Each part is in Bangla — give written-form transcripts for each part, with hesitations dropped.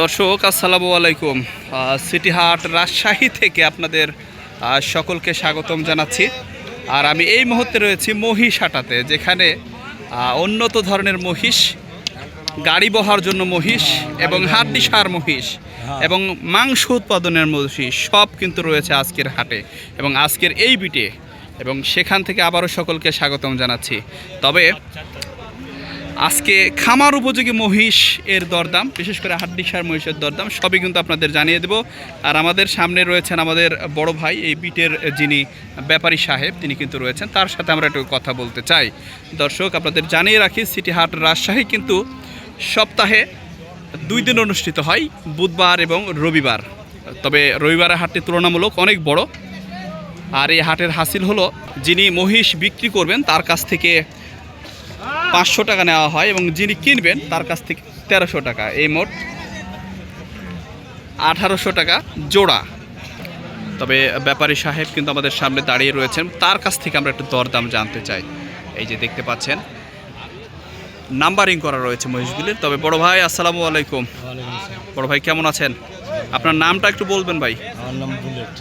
দর্শক আসসালামু আলাইকুম। সিটি হাট রাজশাহী থেকে আপনাদের সকলকে স্বাগতম জানাচ্ছি। আর আমি এই মুহূর্তে রয়েছি মহিষ হাটাতে, যেখানে উন্নত ধরনের মহিষ, গাড়ি বহার জন্য মহিষ এবং হাড্ডি সার মহিষ এবং মাংস উৎপাদনের মহিষ সব কিন্তু রয়েছে আজকের হাটে এবং আজকের এই বিটে, এবং সেখান থেকে আবারও সকলকে স্বাগতম জানাচ্ছি। তবে আজকে খামার উপযোগী মহিষ এর দরদাম, বিশেষ করে হাড্ডি সার মহিষের দরদাম সবই কিন্তু আপনাদের জানিয়ে দেব। আর আমাদের সামনে রয়েছেন আমাদের বড় ভাই, এই বিটের যিনি ব্যাপারী সাহেব, তিনি কিন্তু রয়েছেন, তার সাথে আমরা একটু কথা বলতে চাই। দর্শক আপনাদের জানিয়ে রাখি, সিটি হাট রাজশাহী কিন্তু সপ্তাহে 2 দিন অনুষ্ঠিত হয়, বুধবার এবং রবিবার। তবে রবিবারের হাটটি তুলনামূলক অনেক বড়। আর এই হাটের হাসিল হলো, যিনি মহিষ বিক্রি করবেন তার কাছ থেকে 500 টাকা নেওয়া হয় এবং যিনি কিনবেন তার কাছ থেকে 1300 টাকা, এই মোট 1800 টাকা জোড়া। তবে ব্যাপারী সাহেব কিন্তু আমাদের সামনে দাঁড়িয়ে রয়েছেন, তার কাছ থেকে আমরা একটু দরদাম জানতে চাই। এই যে দেখতে পাচ্ছেন নাম্বারিং করা রয়েছে মহিষগুলির। তবে বড় ভাই আসসালামু আলাইকুম। বড় ভাই কেমন আছেন? আপনার নামটা একটু বলবেন ভাই। আমার নাম বুলেট।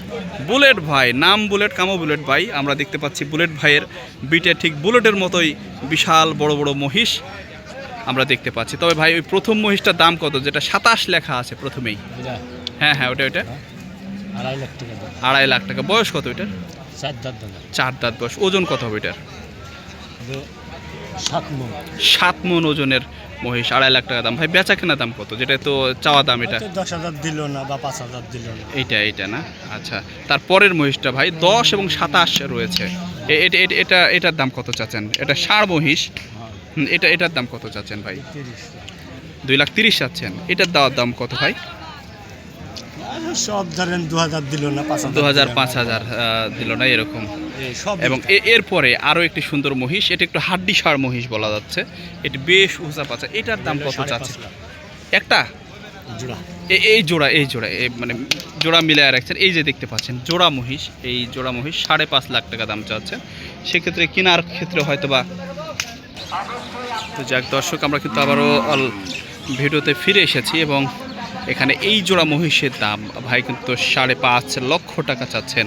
বুলেট ভাই, নাম বুলেট, কামো বুলেট ভাই। আমরা দেখতে পাচ্ছি বুলেট ভাইয়ের বিটে ঠিক বুলেটের মতোই বিশাল বড় বড় মহিষ আমরা দেখতে পাচ্ছি। তবে ভাই ওই প্রথম মহিষটার দাম কত, যেটা 27 লেখা আছে প্রথমেই? হ্যাঁ হ্যাঁ, ওটা 2.5 লাখ টাকা। 2.5 লাখ টাকা। বয়স কত ওইটার? 4 দাঁত। 4 দাঁত বয়স। ওজন কত হবে এটার? 7 মণ। 7 মণ ওজনের মহিষ, 2.5 লাখ টাকা দাম। ভাই বেচা কেনা দাম কত, যেটা তো চাওয়া দাম? এটা 10,000 দিল না বা 5,000 দিল না। এইটা না? আচ্ছা, তারপরের মহিষটা ভাই 10 এবং 27 রয়েছে। এটার দাম কত চাচ্ছেন? এটা ষাঁড় মহিষ। এটার দাম কত চাচ্ছেন ভাই? 2,30,000 চাচ্ছেন। এটার দেওয়ার দাম কত ভাই? সব ধরেন 2,000 দিল না, 2,000 5,000 দিল না, এরকম। এবং এরপরে আরও একটি সুন্দর মহিষ, এটা একটু হাড্ডি সার মহিষ বলা যাচ্ছে, এটি বেশ উঁচা পাচা। এটার দাম কত চাচ্ছে? একটা জোড়া। এই জোড়া মানে জোড়া মিলায় রাখছেন। এই যে দেখতে পাচ্ছেন জোড়া মহিষ, এই জোড়া মহিষ 5.5 লাখ টাকা দাম চাচ্ছে। সেক্ষেত্রে কেনার ক্ষেত্রে হয়তো বা। তো যাক দর্শক, আমরা কিন্তু আবারও ভিডিওতে ফিরে এসেছি এবং এখানে এই জোড়া মহিষের দাম ভাই কিন্তু 5.5 লক্ষ টাকা চাচ্ছেন।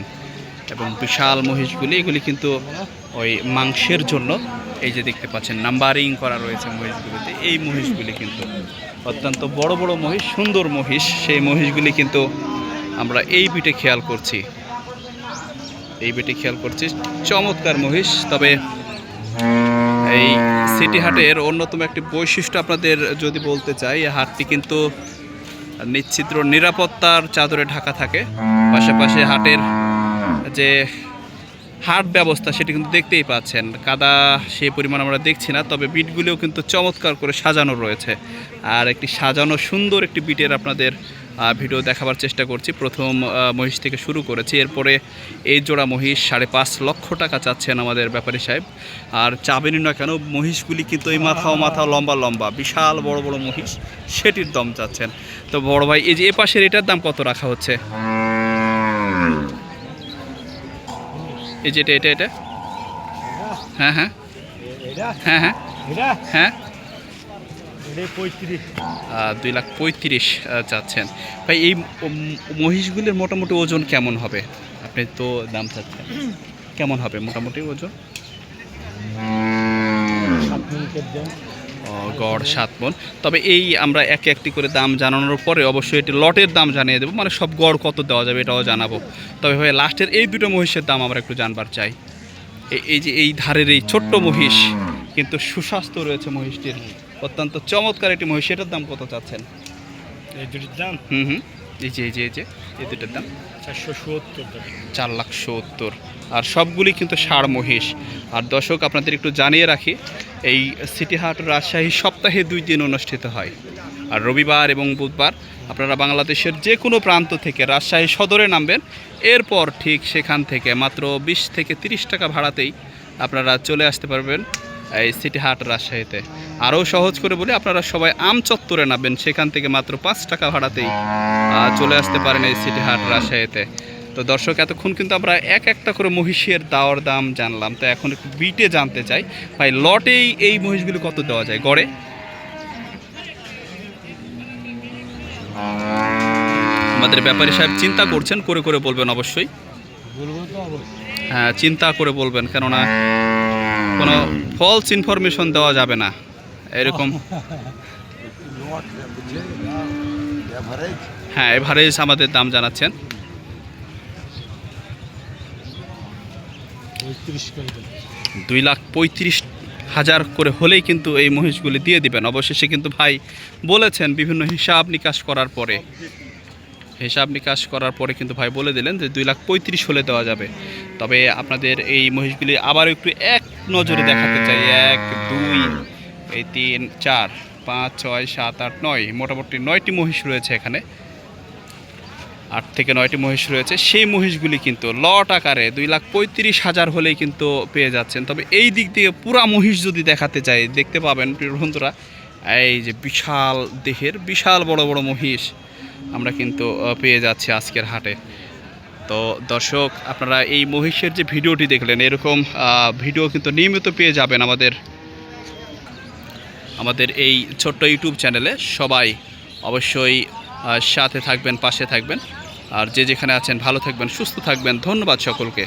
এবং বিশাল মহিষগুলি, এগুলি কিন্তু ওই মাংসের জন্য। এই যে দেখতে পাচ্ছেন নাম্বারিং করা রয়েছে মহিষগুলিতে। এই মহিষগুলি কিন্তু অত্যন্ত বড় বড় মহিষ, সুন্দর মহিষ। সেই মহিষগুলি কিন্তু আমরা এই বিটে খেয়াল করছি, চমৎকার মহিষ। তবে এই সিটি হাটের অন্যতম একটি বৈশিষ্ট্য আপনাদের যদি বলতে চাই, এই হাটটি কিন্তু নিশ্চিদ্র নিরাপত্তার চাদরে ঢাকা থাকে। পাশাপাশি হাটের যে হাট ব্যবস্থা সেটি কিন্তু দেখতেই পাচ্ছেন, কাদা সেই পরিমাণ আমরা দেখছি না। তবে বিটগুলিও কিন্তু চমৎকার করে সাজানো রয়েছে। আর একটি সাজানো সুন্দর একটি বিটের আপনাদের ভিডিও দেখাবার চেষ্টা করছি। প্রথম মহিষ থেকে শুরু করেছি, এরপরে এই জোড়া মহিষ 5.5 লক্ষ টাকা চাচ্ছেন আমাদের ব্যাপারী সাহেব। আর চাবেনই না কেন, মহিষগুলি কিন্তু এই মাথাও লম্বা লম্বা, বিশাল বড় বড় মহিষ, সেটির দাম চাচ্ছেন। তো বড় ভাই, এই যে এ পাশের এটার দাম কত রাখা হচ্ছে? এই যে এটা হ্যাঁ হ্যাঁ হ্যাঁ হ্যাঁ হ্যাঁ 2,35,000 চাচ্ছেন ভাই। এই মহিষগুলির মোটামুটি ওজন কেমন হবে? আপনি তো দাম চাচ্ছেন, কেমন হবে মোটামুটি ওজন? গড় 7 মণ। তবে এই আমরা একটি করে দাম জানানোর পরে অবশ্যই এটি লটের দাম জানিয়ে দেবো, মানে সব গড় কত দেওয়া যাবে এটাও জানাবো। তবে ভাই লাস্টের এই দুটো মহিষের দাম আমরা একটু জানবার চাই। এই যে এই ধারের এই ছোট্ট মহিষ, কিন্তু সুস্বাস্থ্য রয়েছে মহিষটির, অত্যন্ত চমৎকার একটি মহিষ। এটার দাম কত চাচ্ছেন? এই দুটোর দাম এই যে এই দুটোর দাম 470। আর সবগুলি কিন্তু ষাঁড় মহিষ। আর দর্শক আপনাদের একটু জানিয়ে রাখি, এই সিটি হাট রাজশাহী সপ্তাহে 2 দিন অনুষ্ঠিত হয়, আর রবিবার এবং বুধবার। আপনারা বাংলাদেশের যে কোনো প্রান্ত থেকে রাজশাহী সদরে নামবেন, এরপর ঠিক সেখান থেকে মাত্র 20 থেকে 30 টাকা ভাড়াতেই আপনারা চলে আসতে পারবেন এই সিটি হাট রাজশাহীতে। আরও সহজ করে বলি, আপনারা সবাই আম চত্বরে নামবেন, সেখান থেকে মাত্র 5 টাকা ভাড়াতেই চলে আসতে পারেন এই সিটি হাট রাজশাহীতে। তো দর্শক, এতক্ষণ কিন্তু আমরা একটা করে মহিষের দাওয়ার দাম জানলাম। তো এখন একটু বিটে জানতে চাই ভাই, লটেই এই মহিষগুলি কত দেওয়া যায় গড়ে? আমাদের ব্যাপারী সাহেব চিন্তা করছেন, করে করে বলবেন অবশ্যই। বলবো তো অবশ্যই। হ্যাঁ, চিন্তা করে বলবেন, কেননা কোনো ফলস ইনফরমেশন দেওয়া যাবে না এরকম। হ্যাঁ, এভারেজ আমাদের দাম জানাচ্ছেন। 35 করে দেন। 2,35,000 করে হলেই কিন্তু এই মহিষগুলি দিয়ে দিবেন। অবশেষে কিন্তু ভাই বলেছেন বিভিন্ন হিসাব নিকাশ করার পরে, কিন্তু ভাই বলে দিলেন যে 2,35,000 হলে দেওয়া যাবে। তবে আপনাদের এই মহিষগুলি আবার একটু এক নজরে দেখাতে চাই। 1, 2, 3, 4, 5, 6, 7, 8, 9, মোটামুটি 9টি মহিষ রয়েছে এখানে। 8 থেকে 9টি মহিষ রয়েছে। সেই মহিষগুলি কিন্তু লট আকারে 2,35,000 হলেই কিন্তু পেয়ে যাচ্ছেন। তবে এই দিক থেকে পুরা মহিষ যদি দেখাতে চাই, দেখতে পাবেন প্রিয় বন্ধুরা, এই যে বিশাল দেহের বিশাল বড় বড় মহিষ আমরা কিন্তু পেয়ে যাচ্ছি আজকের হাটে। তো দর্শক, আপনারা এই মহিষের যে ভিডিওটি দেখলেন, এরকম ভিডিও কিন্তু নিয়মিত পেয়ে যাবেন আমাদের এই ছোট্ট ইউটিউব চ্যানেলে। সবাই অবশ্যই সাথে থাকবেন, পাশে থাকবেন। আর যে যেখানে আছেন ভালো থাকবেন, সুস্থ থাকবেন। ধন্যবাদ সকলকে।